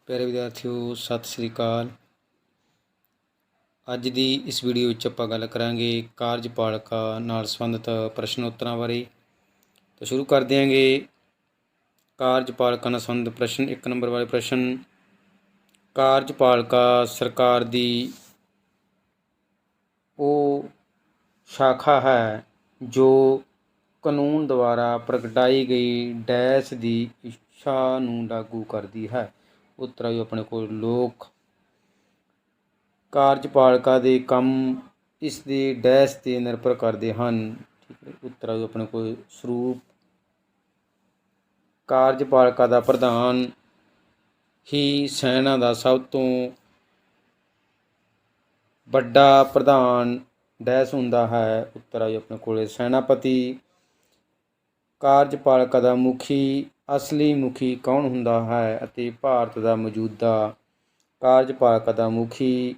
ਪਿਆਰੇ ਵਿਦਿਆਰਥੀਓ, ਸਤਿ ਸ੍ਰੀ ਅਕਾਲ। ਅੱਜ ਦੀ ਇਸ ਵੀਡੀਓ ਵਿੱਚ ਆਪਾਂ ਗੱਲ ਕਰਾਂਗੇ ਕਾਰਜਪਾਲਿਕਾ ਨਾਲ ਸੰਬੰਧਿਤ ਪ੍ਰਸ਼ਨ ਉੱਤਰਾਂ ਬਾਰੇ। ਤਾਂ ਸ਼ੁਰੂ ਕਰ ਦਿਆਂਗੇ। ਕਾਰਜਪਾਲਿਕਾ ਨਾਲ ਸੰਬੰਧਿਤ ਪ੍ਰਸ਼ਨ। 1 ਨੰਬਰ ਵਾਲੇ ਪ੍ਰਸ਼ਨ। ਕਾਰਜਪਾਲਿਕਾ ਸਰਕਾਰ ਦੀ ਉਹ ਸ਼ਾਖਾ ਹੈ ਜੋ ਕਾਨੂੰਨ ਦੁਆਰਾ ਪ੍ਰਗਟਾਈ ਗਈ ਡੈਸ਼ ਦੀ ਇੱਛਾ ਨੂੰ ਲਾਗੂ ਕਰਦੀ ਹੈ। ਉੱਤਰ ਆਇਓ ਆਪਣੇ ਕੋਲ ਲੋਕ ਕਾਰਜਪਾਲਿਕਾ ਦੇ ਕੰਮ ਇਸ ਦੇ ਡੈਸ਼ 'ਤੇ ਨਿਰਭਰ ਕਰਦੇ ਹਨ। ਠੀਕ ਹੈ। ਉੱਤਰ ਆਇਓ ਆਪਣੇ ਕੋਲ ਸਰੂਪ ਕਾਰਜਪਾਲਿਕਾ ਦਾ ਪ੍ਰਧਾਨ ਹੀ ਸੈਨਾ ਦਾ ਸਭ ਤੋਂ ਵੱਡਾ ਪ੍ਰਧਾਨ ਡੈਸ਼ ਹੁੰਦਾ ਹੈ। ਉੱਤਰ ਆਇਓ ਆਪਣੇ ਕੋਲ ਸੈਨਾਪਤੀ। ਕਾਰਜਪਾਲਿਕਾ ਦਾ ਮੁਖੀ ਅਸਲੀ ਮੁਖੀ ਕੌਣ ਹੁੰਦਾ ਹੈ ਅਤੇ ਭਾਰਤ ਦਾ ਮੌਜੂਦਾ ਕਾਰਜਪਾਲਿਕਾ ਦਾ ਮੁਖੀ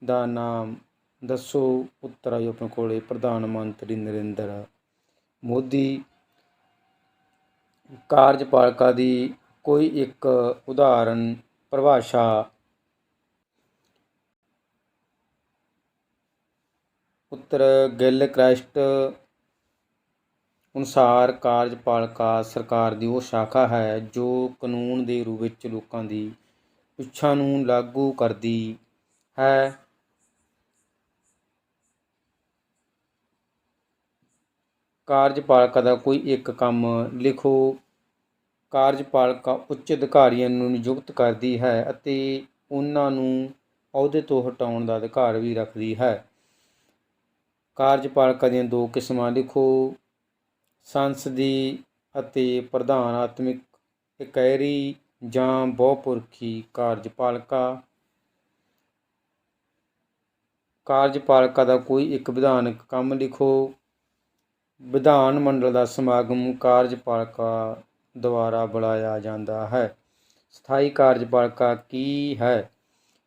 ਦਾ ਨਾਮ ਦੱਸੋ। ਉੱਤਰ ਆਇਓ ਆਪਣੇ ਕੋਲ ਪ੍ਰਧਾਨ ਮੰਤਰੀ ਨਰਿੰਦਰ ਮੋਦੀ। ਕਾਰਜਪਾਲਿਕਾ ਦੀ ਕੋਈ ਇੱਕ ਉਦਾਹਰਨ ਪਰਿਭਾਸ਼ਾ। ਉੱਤਰ ਗਿਲਕ੍ਰਿਸਟ ਅਨੁਸਾਰ ਕਾਰਜਪਾਲਿਕਾ ਸਰਕਾਰ ਦੀ ਉਹ ਸ਼ਾਖਾ ਹੈ ਜੋ ਕਾਨੂੰਨ ਦੇ ਰੂਪ ਵਿੱਚ ਲੋਕਾਂ ਦੀ ਇੱਛਾ ਨੂੰ ਲਾਗੂ ਕਰਦੀ ਹੈ। ਕਾਰਜਪਾਲਿਕਾ ਦਾ ਕੋਈ ਇੱਕ ਕੰਮ ਲਿਖੋ। ਕਾਰਜਪਾਲਿਕਾ ਉੱਚ ਅਧਿਕਾਰੀਆਂ ਨੂੰ ਨਿਯੁਕਤ ਕਰਦੀ ਹੈ ਅਤੇ ਉਹਨਾਂ ਨੂੰ ਅਹੁਦੇ ਤੋਂ ਹਟਾਉਣ ਦਾ ਅਧਿਕਾਰ ਵੀ ਰੱਖਦੀ ਹੈ। ਕਾਰਜਪਾਲਿਕਾ ਦੀਆਂ 2 ਕਿਸਮਾਂ ਲਿਖੋ। ਸੰਸਦੀ ਅਤੇ ਪ੍ਰਧਾਨਾਤਮਕ ਇਕਾਈ ਜਾਂ ਬਹੁਪੁਰਖੀ ਕਾਰਜਪਾਲਿਕਾ। ਕਾਰਜਪਾਲਿਕਾ ਦਾ ਕੋਈ ਇੱਕ ਵਿਧਾਨਕ ਕੰਮ ਲਿਖੋ। ਵਿਧਾਨ ਮੰਡਲ ਦਾ ਸਮਾਗਮ ਕਾਰਜਪਾਲਿਕਾ ਦੁਆਰਾ ਬੁਲਾਇਆ ਜਾਂਦਾ ਹੈ। ਸਥਾਈ ਕਾਰਜਪਾਲਿਕਾ ਕੀ ਹੈ?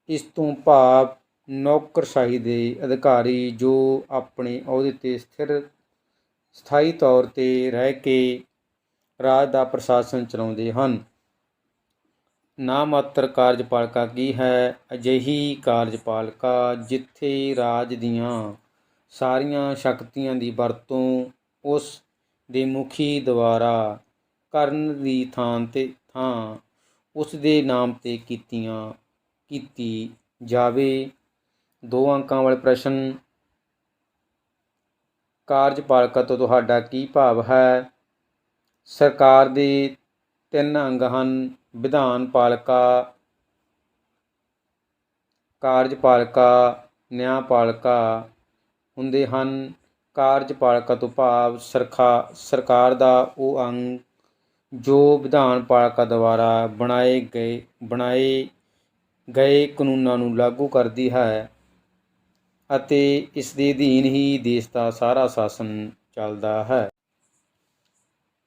ਇਸ ਤੋਂ ਭਾਵ ਨੌਕਰਸ਼ਾਹੀ ਦੇ ਅਧਿਕਾਰੀ ਜੋ ਆਪਣੇ ਅਹੁਦੇ 'ਤੇ ਸਥਾਈ ਤੌਰ 'ਤੇ ਰਹਿ ਕੇ ਰਾਜ ਦਾ ਪ੍ਰਸ਼ਾਸਨ ਚਲਾਉਂਦੇ ਹਨ। ਨਾਮਾਤਰ ਕਾਰਜਪਾਲਿਕਾ ਕੀ ਹੈ? ਅਜਿਹੀ ਕਾਰਜਪਾਲਿਕਾ ਜਿੱਥੇ ਰਾਜ ਦੀਆਂ ਸਾਰੀਆਂ ਸ਼ਕਤੀਆਂ ਦੀ ਵਰਤੋਂ ਉਸ ਦੇ ਮੁਖੀ ਦੁਆਰਾ ਕਰਨ ਦੀ ਥਾਂ ਉਸ ਦੇ ਨਾਮ 'ਤੇ ਕੀਤੀ ਜਾਵੇ। 2 ਅੰਕਾਂ ਵਾਲੇ ਪ੍ਰਸ਼ਨ। ਕਾਰਜਪਾਲਿਕਾ ਤੋਂ ਤੁਹਾਡਾ ਕੀ ਭਾਵ ਹੈ? ਸਰਕਾਰ ਦੇ 3 ਅੰਗ ਹਨ। ਵਿਧਾਨ ਪਾਲਿਕਾ, ਕਾਰਜਪਾਲਿਕਾ, ਨਿਆਂਪਾਲਿਕਾ ਹੁੰਦੇ ਹਨ। ਕਾਰਜਪਾਲਿਕਾ ਤੋਂ ਭਾਵ ਸਰਕਾਰ ਦਾ ਉਹ ਅੰਗ ਜੋ ਵਿਧਾਨਪਾਲਿਕਾ ਦੁਆਰਾ ਬਣਾਏ ਗਏ ਕਾਨੂੰਨਾਂ ਨੂੰ ਲਾਗੂ ਕਰਦੀ ਹੈ ਅਤੇ ਇਸ ਦੇ ਅਧੀਨ ਹੀ ਦੇਸ਼ ਦਾ ਸਾਰਾ ਸ਼ਾਸਨ ਚੱਲਦਾ ਹੈ।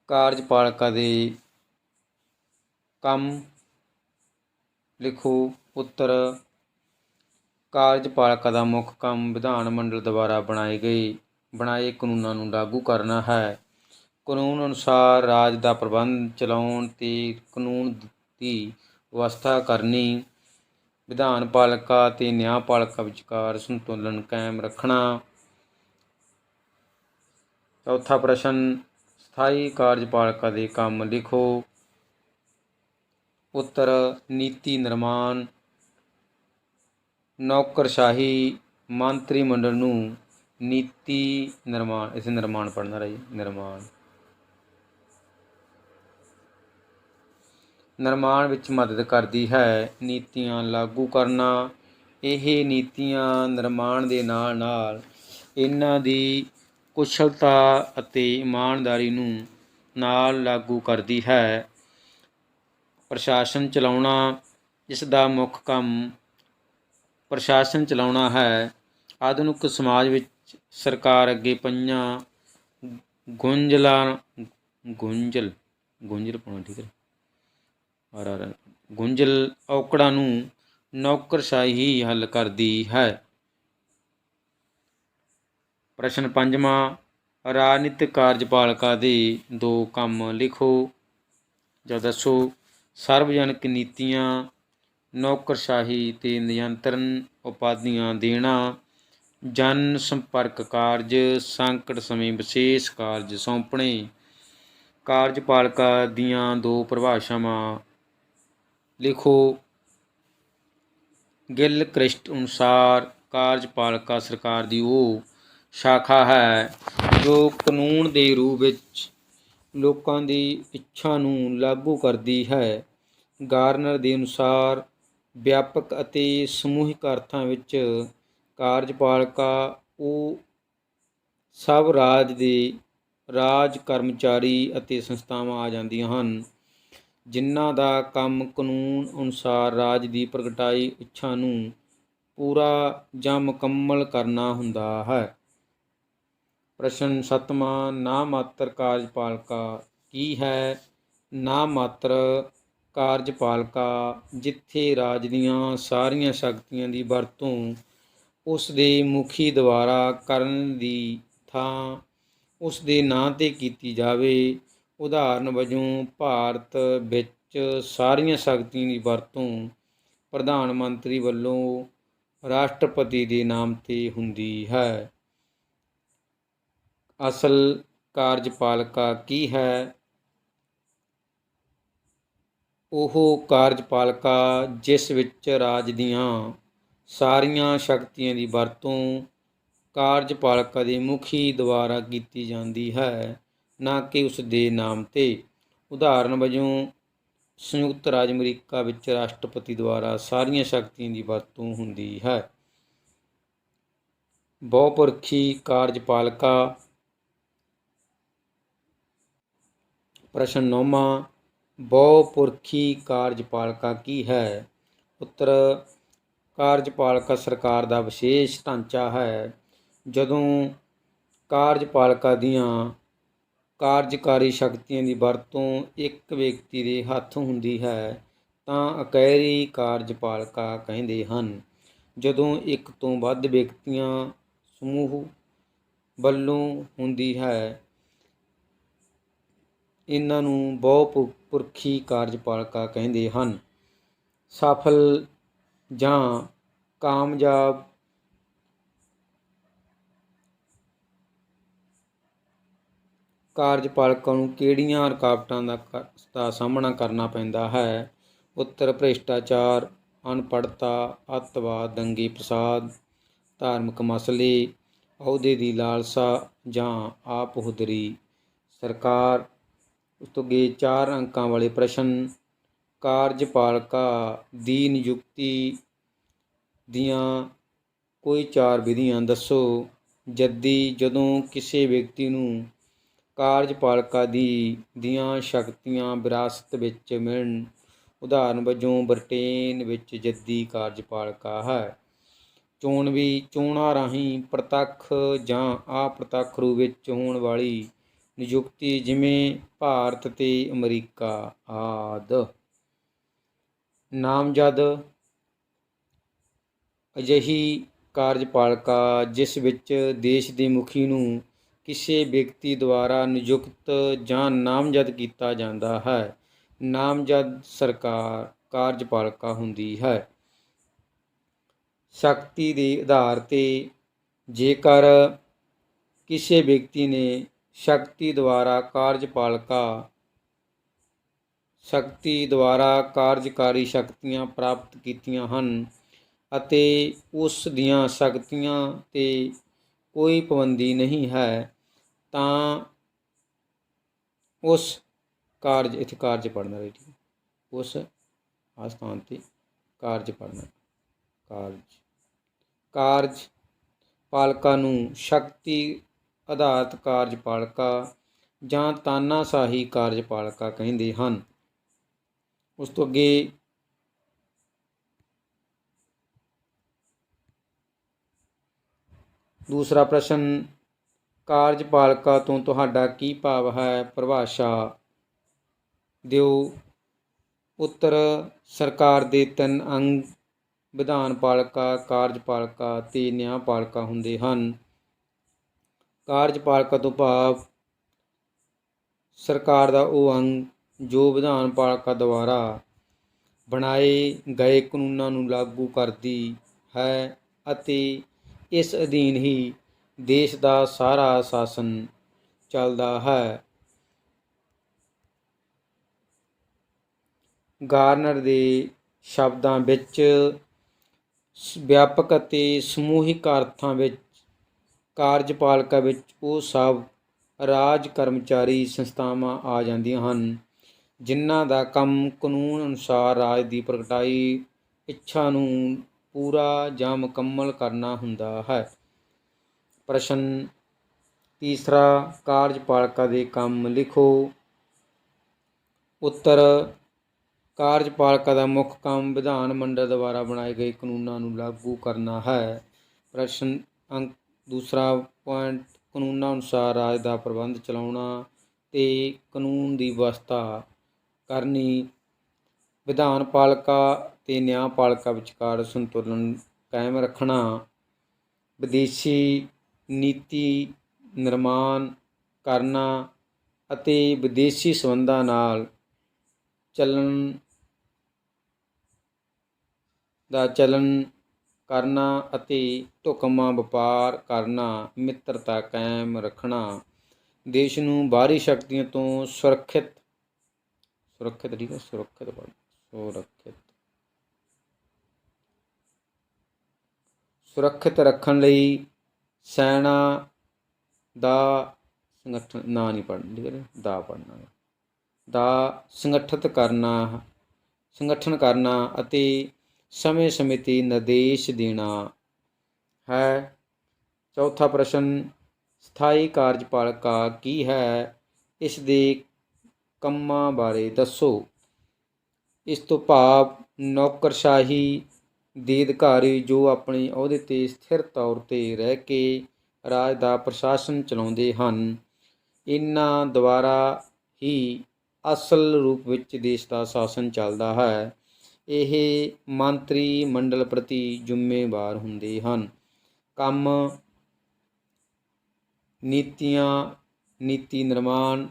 ਕਾਰਜਪਾਲਿਕਾ ਦੇ ਕੰਮ ਲਿਖੋ। ਉੱਤਰ ਕਾਰਜਪਾਲਿਕਾ ਦਾ ਮੁੱਖ ਕੰਮ ਵਿਧਾਨ ਮੰਡਲ ਦੁਆਰਾ ਬਣਾਏ ਕਾਨੂੰਨਾਂ ਨੂੰ ਲਾਗੂ ਕਰਨਾ ਹੈ। ਕਾਨੂੰਨ ਅਨੁਸਾਰ ਰਾਜ ਦਾ ਪ੍ਰਬੰਧ ਚਲਾਉਣ ਅਤੇ ਕਾਨੂੰਨ ਦੀ ਵਿਵਸਥਾ ਕਰਨੀ। ਵਿਧਾਨਪਾਲਿਕਾ ਅਤੇ ਨਿਆਂਪਾਲਿਕਾ ਵਿਚਕਾਰ ਸੰਤੁਲਨ ਕਾਇਮ ਰੱਖਣਾ। ਚੌਥਾ ਪ੍ਰਸ਼ਨ। ਸਥਾਈ ਕਾਰਜਪਾਲਿਕਾ ਦੇ ਕੰਮ ਲਿਖੋ। ਉੱਤਰ ਨੀਤੀ ਨਿਰਮਾਣ। ਨੌਕਰਸ਼ਾਹੀ ਮੰਤਰੀ ਮੰਡਲ ਨੂੰ ਨੀਤੀ ਨਿਰਮਾਣ, ਇਸੇ ਨਿਰਮਾਣ ਪੜ੍ਹਨਾ ਰਹੀ ਨਿਰਮਾਣ ਵਿੱਚ ਮਦਦ ਕਰਦੀ ਹੈ। ਨੀਤੀਆਂ ਲਾਗੂ ਕਰਨਾ। ਇਹ ਨੀਤੀਆਂ ਨਿਰਮਾਣ ਦੇ ਨਾਲ ਨਾਲ ਇਹਨਾਂ ਦੀ ਕੁਸ਼ਲਤਾ ਅਤੇ ਇਮਾਨਦਾਰੀ ਨੂੰ ਨਾਲ ਲਾਗੂ ਕਰਦੀ ਹੈ। ਪ੍ਰਸ਼ਾਸਨ ਚਲਾਉਣਾ। ਇਸ ਦਾ ਮੁੱਖ ਕੰਮ ਪ੍ਰਸ਼ਾਸਨ ਚਲਾਉਣਾ ਹੈ। ਆਧੁਨਿਕ ਸਮਾਜ ਵਿੱਚ ਸਰਕਾਰ ਅੱਗੇ ਪਈਆਂ ਗੁੰਝਲ ਔਕੜਾਂ ਨੂੰ ਨੌਕਰਸ਼ਾਹੀ ਹੀ ਹੱਲ ਕਰਦੀ ਹੈ। ਪ੍ਰਸ਼ਨ 5ਵਾਂ। ਰਾਜਨੀਤਿਕ ਕਾਰਜਪਾਲਿਕਾ ਦੇ 2 ਕੰਮ ਲਿਖੋ ਜਾਂ ਦੱਸੋ। ਸਾਰਵਜਨਿਕ ਨੀਤੀਆਂ, ਨੌਕਰਸ਼ਾਹੀ ਤੇ ਨਿਯੰਤਰਣ ਉਪਾਧੀਆਂ ਦੇਣਾ, ਜਨ ਸੰਪਰਕ ਕਾਰਜ, ਸੰਕਟ ਸਮੇਂ ਵਿਸ਼ੇਸ਼ ਕਾਰਜ ਸੌਂਪਣੇ। ਕਾਰਜਪਾਲਿਕਾ ਦੀਆਂ ਦੋ ਪਰਿਭਾਸ਼ਾਵਾਂ ਲਿਖੋ। ਗਿਲ ਕ੍ਰਿਸਟ ਅਨੁਸਾਰ ਕਾਰਜਪਾਲਿਕਾ ਸਰਕਾਰ ਦੀ ਉਹ ਸ਼ਾਖਾ ਹੈ ਜੋ ਕਾਨੂੰਨ ਦੇ ਰੂਪ ਵਿੱਚ ਲੋਕਾਂ ਦੀ ਇੱਛਾ ਨੂੰ ਲਾਗੂ ਕਰਦੀ ਹੈ। ਗਾਰਨਰ ਦੇ ਅਨੁਸਾਰ ਵਿਆਪਕ ਅਤੇ ਸਮੂਹਿਕ ਅਰਥਾਂ ਵਿੱਚ ਕਾਰਜਪਾਲਿਕਾ ਉਹ ਸਭ ਰਾਜ ਕਰਮਚਾਰੀ ਅਤੇ ਸੰਸਥਾਵਾਂ ਆ ਜਾਂਦੀਆਂ ਹਨ ਜਿਨ੍ਹਾਂ ਦਾ ਕੰਮ ਕਾਨੂੰਨ ਅਨੁਸਾਰ ਰਾਜ ਦੀ ਪ੍ਰਗਟਾਈ ਇੱਛਾ ਨੂੰ ਪੂਰਾ ਜਾਂ ਮੁਕੰਮਲ ਕਰਨਾ ਹੁੰਦਾ ਹੈ। ਪ੍ਰਸ਼ਨ 7ਵਾਂ, ਨਾਮਾਤਰ ਕਾਰਜਪਾਲਿਕਾ ਕੀ ਹੈ? ਨਾਮਾਤਰ ਕਾਰਜਪਾਲਿਕਾ ਜਿੱਥੇ ਰਾਜ ਦੀਆਂ ਸਾਰੀਆਂ ਸ਼ਕਤੀਆਂ ਦੀ ਵਰਤੋਂ ਉਸ ਦੇ ਮੁਖੀ ਦੁਆਰਾ ਕਰਨ ਦੀ ਥਾਂ ਉਸ ਦੇ ਨਾਂ 'ਤੇ ਕੀਤੀ ਜਾਵੇ। ਉਦਾਹਰਨ ਵਜੋਂ ਭਾਰਤ ਵਿੱਚ ਸਾਰੀਆਂ ਸ਼ਕਤੀਆਂ ਦੀ ਵਰਤੋਂ ਪ੍ਰਧਾਨ ਮੰਤਰੀ ਵੱਲੋਂ ਰਾਸ਼ਟਰਪਤੀ ਦੇ ਨਾਮ 'ਤੇ ਹੁੰਦੀ ਹੈ। ਅਸਲ ਕਾਰਜਪਾਲਿਕਾ ਕੀ ਹੈ? ਉਹ ਕਾਰਜਪਾਲਿਕਾ ਜਿਸ ਵਿੱਚ ਰਾਜ ਦੀਆਂ ਸਾਰੀਆਂ ਸ਼ਕਤੀਆਂ ਦੀ ਵਰਤੋਂ ਕਾਰਜਪਾਲਿਕਾ ਦੇ ਮੁਖੀ ਦੁਆਰਾ ਕੀਤੀ ਜਾਂਦੀ ਹੈ, ਨਾ ਕਿ ਉਸ ਦੇ ਨਾਮ 'ਤੇ। ਉਦਾਹਰਨ ਵਜੋਂ ਸੰਯੁਕਤ ਰਾਜ ਅਮਰੀਕਾ ਵਿੱਚ ਰਾਸ਼ਟਰਪਤੀ ਦੁਆਰਾ ਸਾਰੀਆਂ ਸ਼ਕਤੀਆਂ ਦੀ ਵਰਤੋਂ ਹੁੰਦੀ ਹੈ। ਬਹੁਪੱਖੀ ਕਾਰਜਪਾਲਿਕਾ। ਪ੍ਰਸ਼ਨ 9ਵਾਂ, ਬਹੁਪੱਖੀ ਕਾਰਜਪਾਲਿਕਾ ਕੀ ਹੈ? ਉੱਤਰ, ਕਾਰਜਪਾਲਿਕਾ ਸਰਕਾਰ ਦਾ ਵਿਸ਼ੇਸ਼ ਢਾਂਚਾ ਹੈ। ਜਦੋਂ ਕਾਰਜਪਾਲਿਕਾ ਦੀਆਂ ਕਾਰਜਕਾਰੀ ਸ਼ਕਤੀਆਂ ਦੀ ਵਰਤੋਂ ਇੱਕ ਵਿਅਕਤੀ ਦੇ ਹੱਥ ਹੁੰਦੀ ਹੈ ਤਾਂ ਇਕਾਈ ਕਾਰਜਪਾਲਿਕਾ ਕਹਿੰਦੇ ਹਨ। ਜਦੋਂ ਇੱਕ ਤੋਂ ਵੱਧ ਵਿਅਕਤੀਆਂ ਸਮੂਹ ਵੱਲੋਂ ਹੁੰਦੀ ਹੈ, ਇਹਨਾਂ ਨੂੰ ਬਹੁਪੱਖੀ ਕਾਰਜਪਾਲਿਕਾ ਕਹਿੰਦੇ ਹਨ। ਸਫਲ ਜਾਂ ਕਾਮਯਾਬ ਕਾਰਜਪਾਲਿਕਾ ਨੂੰ ਕਿਹੜੀਆਂ ਰੁਕਾਵਟਾਂ ਦਾ ਸਾਹਮਣਾ ਕਰਨਾ ਪੈਂਦਾ ਹੈ? ਉੱਤਰ, ਭ੍ਰਿਸ਼ਟਾਚਾਰ, ਅਨਪੜ੍ਹਤਾ, ਅੱਤਵਾਦ, ਦੰਗੇ ਫਸਾਦ, ਧਾਰਮਿਕ ਮਸਲੇ, ਅਹੁਦੇ ਦੀ ਲਾਲਸਾ ਜਾਂ ਆਪਹੁਦਰੀ। ਸਰਕਾਰ। ਉਸ ਤੋਂ ਅੱਗੇ 4 ਅੰਕਾਂ ਵਾਲੇ ਪ੍ਰਸ਼ਨ। ਕਾਰਜਪਾਲਿਕਾ ਦੀ ਨਿਯੁਕਤੀ ਦੀਆਂ ਕੋਈ 4 ਵਿਧੀਆਂ ਦੱਸੋ। ਜੱਦੀ, ਜਦੋਂ ਕਿਸੇ ਵਿਅਕਤੀ ਨੂੰ ਕਾਰਜਪਾਲਿਕਾ ਦੀਆਂ ਸ਼ਕਤੀਆਂ ਵਿਰਾਸਤ ਵਿੱਚ ਮਿਲਣ। ਉਦਾਹਰਨ ਵਜੋਂ ਬ੍ਰਿਟੇਨ ਵਿੱਚ ਜੱਦੀ ਕਾਰਜਪਾਲਿਕਾ ਹੈ। ਚੋਣਵੀ, ਚੋਣਾਂ ਰਾਹੀਂ ਪ੍ਰਤੱਖ ਜਾਂ ਅਪ੍ਰਤੱਖ ਰੂਪ ਵਿੱਚ ਹੋਣ ਵਾਲੀ ਨਿਯੁਕਤੀ ਜਿਵੇਂ ਭਾਰਤ ਤੇ ਅਮਰੀਕਾ ਆਦਿ। ਨਾਮਜ਼ਦ, ਅਜਿਹੀ ਕਾਰਜਪਾਲਿਕਾ ਜਿਸ ਵਿੱਚ ਦੇਸ਼ ਦੇ ਮੁਖੀ ਨੂੰ ਕਿਸੇ ਵਿਅਕਤੀ ਦੁਆਰਾ ਨਿਯੁਕਤ ਜਾਂ ਨਾਮਜ਼ਦ ਕੀਤਾ ਜਾਂਦਾ ਹੈ, ਨਾਮਜ਼ਦ ਸਰਕਾਰ ਕਾਰਜਪਾਲਿਕਾ ਹੁੰਦੀ ਹੈ। ਸ਼ਕਤੀ ਦੇ ਆਧਾਰ 'ਤੇ, ਜੇਕਰ ਕਿਸੇ ਵਿਅਕਤੀ ਨੇ ਸ਼ਕਤੀ ਦੁਆਰਾ ਕਾਰਜਕਾਰੀ ਸ਼ਕਤੀਆਂ ਪ੍ਰਾਪਤ ਕੀਤੀਆਂ ਹਨ ਅਤੇ ਉਸ ਦੀਆਂ ਸ਼ਕਤੀਆਂ 'ਤੇ ਕੋਈ ਪਾਬੰਦੀ ਨਹੀਂ ਹੈ ਤਾਂ ਉਸ ਕਾਰਜਪਾਲਿਕਾ ਨੂੰ ਸ਼ਕਤੀ ਆਧਾਰਿਤ ਕਾਰਜਪਾਲਿਕਾ ਜਾਂ ਤਾਨਾਸ਼ਾਹੀ ਕਾਰਜਪਾਲਿਕਾ ਕਹਿੰਦੇ ਹਨ। ਉਸ ਤੋਂ ਅੱਗੇ ਦੂਸਰਾ ਪ੍ਰਸ਼ਨ, ਕਾਰਜਪਾਲਿਕਾ ਤੋਂ ਤੁਹਾਡਾ ਕੀ ਭਾਵ ਹੈ? ਪਰਿਭਾਸ਼ਾ ਦਿਓ। ਉੱਤਰ, ਸਰਕਾਰ ਦੇ 3 ਅੰਗ ਵਿਧਾਨਪਾਲਿਕਾ, ਕਾਰਜਪਾਲਿਕਾ ਅਤੇ ਨਿਆਂਪਾਲਿਕਾ ਹੁੰਦੇ ਹਨ। ਕਾਰਜਪਾਲਿਕਾ ਤੋਂ ਭਾਵ ਸਰਕਾਰ ਦਾ ਉਹ ਅੰਗ ਜੋ ਵਿਧਾਨਪਾਲਿਕਾ ਦੁਆਰਾ ਬਣਾਏ ਗਏ ਕਾਨੂੰਨਾਂ ਨੂੰ ਲਾਗੂ ਕਰਦੀ ਹੈ ਅਤੇ ਇਸ ਅਧੀਨ ਹੀ ਦੇਸ਼ ਦਾ ਸਾਰਾ ਸ਼ਾਸਨ ਚੱਲਦਾ ਹੈ। ਗਾਰਨਰ ਦੇ ਸ਼ਬਦਾਂ ਵਿੱਚ ਵਿਆਪਕ ਅਤੇ ਸਮੂਹਿਕ ਅਰਥਾਂ ਵਿੱਚ ਕਾਰਜਪਾਲਿਕਾ ਵਿੱਚ ਉਹ ਸਭ ਰਾਜ ਕਰਮਚਾਰੀ ਸੰਸਥਾਵਾਂ ਆ ਜਾਂਦੀਆਂ ਹਨ ਜਿਨ੍ਹਾਂ ਦਾ ਕੰਮ ਕਾਨੂੰਨ ਅਨੁਸਾਰ ਰਾਜ ਦੀ ਪ੍ਰਗਟਾਈ ਇੱਛਾ ਨੂੰ ਪੂਰਾ ਜਾਂ ਮੁਕੰਮਲ ਕਰਨਾ ਹੁੰਦਾ ਹੈ। ਪ੍ਰਸ਼ਨ ਤੀਸਰਾ, ਕਾਰਜਪਾਲਿਕਾ ਦੇ ਕੰਮ ਲਿਖੋ। ਉੱਤਰ, ਕਾਰਜਪਾਲਿਕਾ ਦਾ ਮੁੱਖ ਕੰਮ ਵਿਧਾਨ ਮੰਡਲ ਦੁਆਰਾ ਬਣਾਏ ਗਏ ਕਾਨੂੰਨਾਂ ਨੂੰ ਲਾਗੂ ਕਰਨਾ ਹੈ। ਪ੍ਰਸ਼ਨ ਅੰਕ ਦੂਸਰਾ ਪੁਆਇੰਟ, ਕਾਨੂੰਨਾਂ ਅਨੁਸਾਰ ਰਾਜ ਦਾ ਪ੍ਰਬੰਧ ਚਲਾਉਣਾ ਤੇ ਕਾਨੂੰਨ ਦੀ ਵਿਵਸਥਾ ਕਰਨੀ। ਵਿਧਾਨ ਪਾਲਿਕਾ ਤੇ ਨਿਆਂਪਾਲਿਕਾ ਵਿਚਕਾਰ ਸੰਤੁਲਨ ਕਾਇਮ ਰੱਖਣਾ। ਵਿਦੇਸ਼ੀ ਨੀਤੀ ਨਿਰਮਾਣ ਕਰਨਾ ਅਤੇ ਵਿਦੇਸ਼ੀ ਸੰਬੰਧਾਂ ਨਾਲ ਚੱਲਣ ਕਰਨਾ ਅਤੇ ਢੁਕਵਾਂ ਵਪਾਰ ਕਰਨਾ। ਮਿੱਤਰਤਾ ਕਾਇਮ ਰੱਖਣਾ। ਦੇਸ਼ ਨੂੰ ਬਾਹਰੀ ਸ਼ਕਤੀਆਂ ਤੋਂ ਸੁਰੱਖਿਅਤ ਰੱਖਣ ਲਈ ਸੈਨਾ ਦਾ ਸੰਗਠਨ ਕਰਨਾ ਅਤੇ ਸਮੇਂ ਸਮੇਂ 'ਤੇ ਨਿਰਦੇਸ਼ ਦੇਣਾ ਹੈ। ਚੌਥਾ ਪ੍ਰਸ਼ਨ, ਸਥਾਈ ਕਾਰਜਪਾਲਿਕਾ ਕੀ ਹੈ? ਇਸ ਦੇ ਕੰਮਾਂ ਬਾਰੇ ਦੱਸੋ। ਇਸ ਤੋਂ ਭਾਵ ਨੌਕਰਸ਼ਾਹੀ ਦੇ ਅਧਿਕਾਰੀ ਜੋ ਆਪਣੇ ਅਹੁਦੇ 'ਤੇ ਸਥਿਰ ਤੌਰ 'ਤੇ ਰਹਿ ਕੇ ਰਾਜ ਦਾ ਪ੍ਰਸ਼ਾਸਨ ਚਲਾਉਂਦੇ ਹਨ। ਇਹਨਾਂ ਦੁਆਰਾ ਹੀ ਅਸਲ ਰੂਪ ਵਿੱਚ ਦੇਸ਼ ਦਾ ਸ਼ਾਸਨ ਚੱਲਦਾ ਹੈ। ਇਹ ਮੰਤਰੀ ਮੰਡਲ ਪ੍ਰਤੀ ਜ਼ਿੰਮੇਵਾਰ ਹੁੰਦੇ ਹਨ। ਕੰਮ ਨੀਤੀ ਨਿਰਮਾਣ।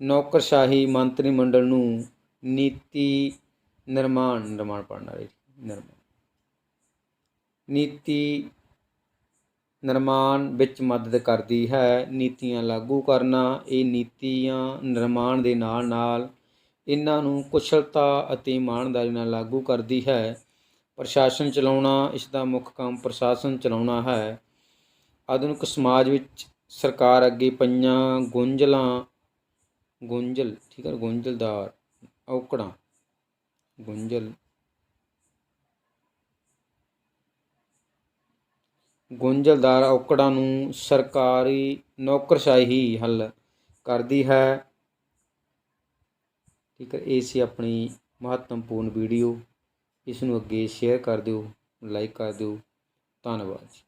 ਨੌਕਰਸ਼ਾਹੀ ਮੰਤਰੀ ਮੰਡਲ ਨੂੰ ਨੀਤੀ ਨਿਰਮਾਣ ਵਿੱਚ ਮਦਦ ਕਰਦੀ ਹੈ। ਨੀਤੀਆਂ ਲਾਗੂ ਕਰਨਾ। ਇਹ ਨੀਤੀਆਂ ਨਿਰਮਾਣ ਦੇ ਨਾਲ ਨਾਲ ਇਹਨਾਂ ਨੂੰ ਕੁਸ਼ਲਤਾ ਅਤੇ ਇਮਾਨਦਾਰੀ ਨਾਲ ਲਾਗੂ ਕਰਦੀ ਹੈ। ਪ੍ਰਸ਼ਾਸਨ ਚਲਾਉਣਾ। ਇਸ ਦਾ ਮੁੱਖ ਕੰਮ ਪ੍ਰਸ਼ਾਸਨ ਚਲਾਉਣਾ ਹੈ। ਆਧੁਨਿਕ ਸਮਾਜ ਵਿੱਚ ਸਰਕਾਰ ਅੱਗੇ ਪਈਆਂ ਗੁੰਝਲਦਾਰ ਔਕੜਾਂ ਨੂੰ ਸਰਕਾਰੀ ਨੌਕਰਸ਼ਾਹੀ ਹੱਲ ਕਰਦੀ ਹੈ। ਇਹ ਸੀ ਆਪਣੀ ਮਹੱਤਵਪੂਰਨ ਵੀਡੀਓ। ਇਸ ਨੂੰ ਅੱਗੇ ਸ਼ੇਅਰ ਕਰ ਦਿਓ, ਲਾਈਕ ਕਰ ਦਿਓ। ਧੰਨਵਾਦ ਜੀ।